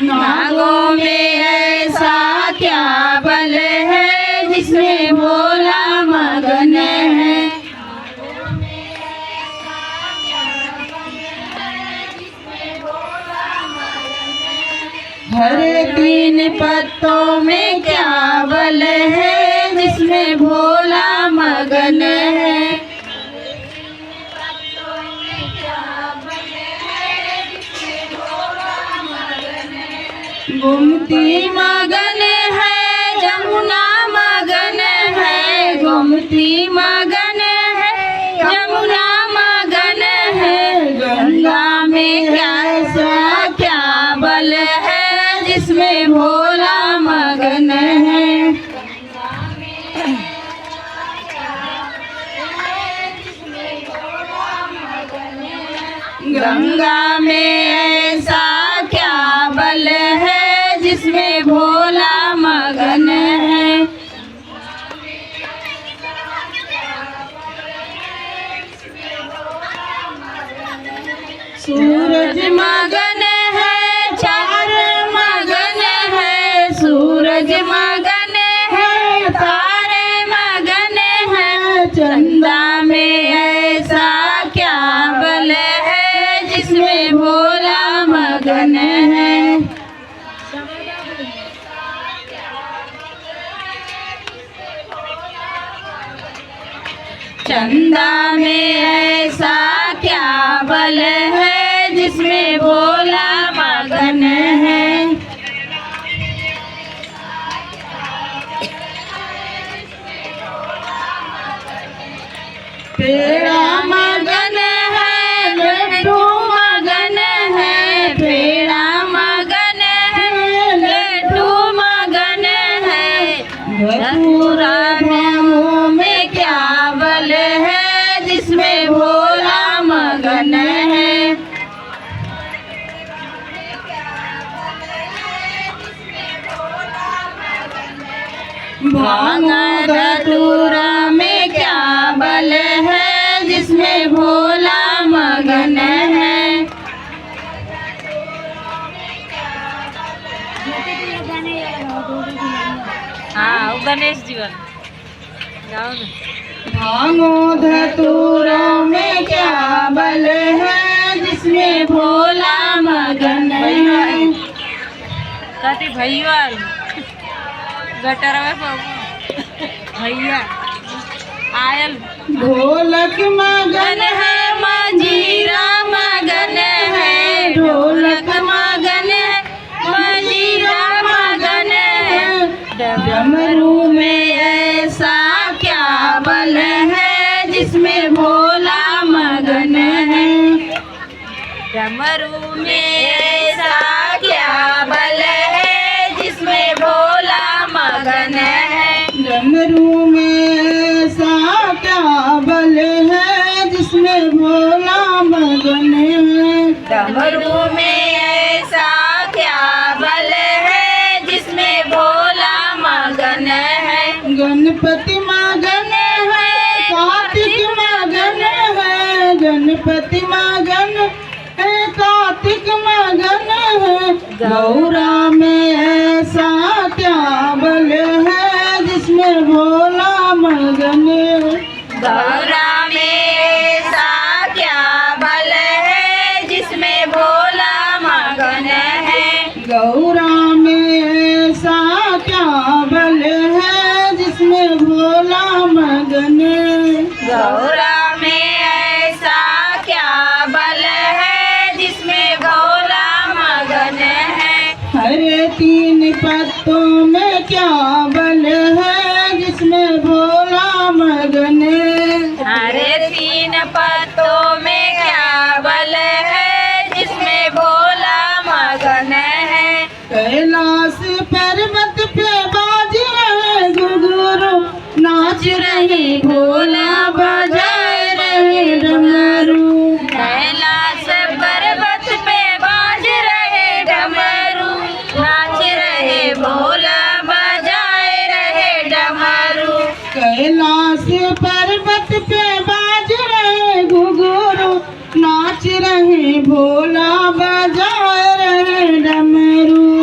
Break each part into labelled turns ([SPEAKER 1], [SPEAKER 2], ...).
[SPEAKER 1] नागों में ऐसा क्या बल है जिसमें भोला मगन है। हरे तीन पत्तों में क्या बल है जिसमें भोला मगन है। गोमती मगन है, जमुना मगन है, गोमती मगन है, जमुना मगन है। गंगा में ऐसा क्या बल है जिसमें भोला मगन है। गंगा में ऐसा क्या बल है जिसमें भोला मगन है। सूरज मगन है, चार मगन है, सूरज मगन है, तारे मगन है। चंदा में ऐसा क्या बल है जिसमें भोला मगन है। चंदा में ऐसा क्या बल है जिसमें भोला मगन है। पेड़ा मगन है, लड्डू मगन है, पेड़ा मगन है, लड्डू मगन है। धतूरा मुँह में क्या बल है जिसमें भोला मगन है। भांग धतूरा में क्या बल है जिसमें भोला मगन है। हाँ गणेश जीवन गाओ ना। भांगो धतूरों में क्या बल है जिसमें भोला मगन है। कति भैया गटर में भैया आयल। ढोलक मगन है, मंजीरा मगन है, ढोलक मगन है, मंजीरा मगन है। डमरू में ऐसा क्या बल है जिसमें भोला मगन है। डमरू में ऐसा क्या बल है जिसमें भोला मगन है। डमरू में ऐसा क्या बल है जिसमें भोला मगन है। डमरू में ऐसा क्या बल है जिसमें भोला मगन है। गणपति मगन है, कार्तिक मगन है, गणपति मगन है, कार्तिक मगन है। गौरा में ऐसा क्या बल है जिसमें भोला मगन है। गौरा में ऐसा क्या बल है जिसमें भोला मगन है। गौरा में ऐसा क्या बल है जिसमें भोला मगन है। गौरा में ऐसा क्या बल है जिसमें भोला मगन है। हरे तीन पत्तों में क्या बल है जिसमें भोला मगन है। हरे तीन पत्तों में क्या बल है जिसमें भोला मगन है। कैलाश पर्वत पे बाज रहे घुंघरू, नाच रहे भोला बजाए रहे डमरू। कैलाश पर्वत पे बाज रहे डमरू, नाच रहे भोला बजाए रहे डमरू। कैलाश पर्वत पे बाज रहे घुंघरू, नाच रहे भोला बजाए रहे डमरू।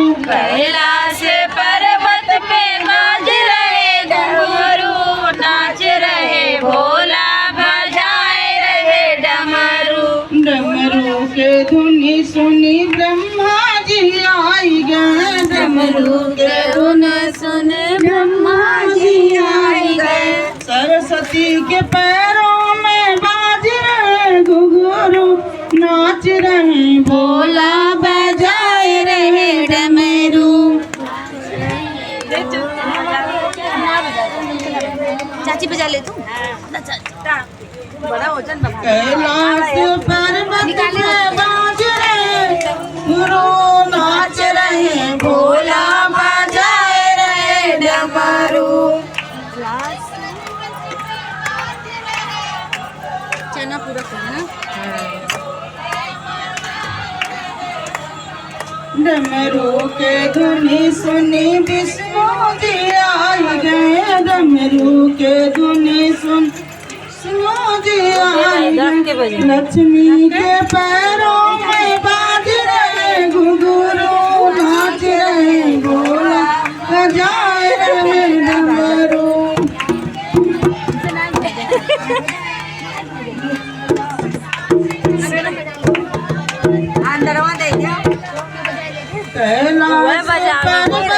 [SPEAKER 1] डमरू के धुन सुन ब्रह्मा जी आई गए। सरस्वती के पैरों में बाज रहे घुंघरू, नाच रहे भोला बजाए रहे डमरू।
[SPEAKER 2] चाची बजा ले तू। बड़ा वजन
[SPEAKER 1] कैलाश पर्वत पे बाज रहे गुरु, नाच रहे भोला बजाए रहे डमरू।
[SPEAKER 2] चना पूरा करना।
[SPEAKER 1] डमरू के धुनी सुनी विष्णु जी आई गए। डमरू के धुनी सुन विष्णु जी आई गए। लक्ष्मी के पैरों में बाज रहे घुंघरू, नाच रहे भोला बजाए रहे डमरू। कैलाश पर्वत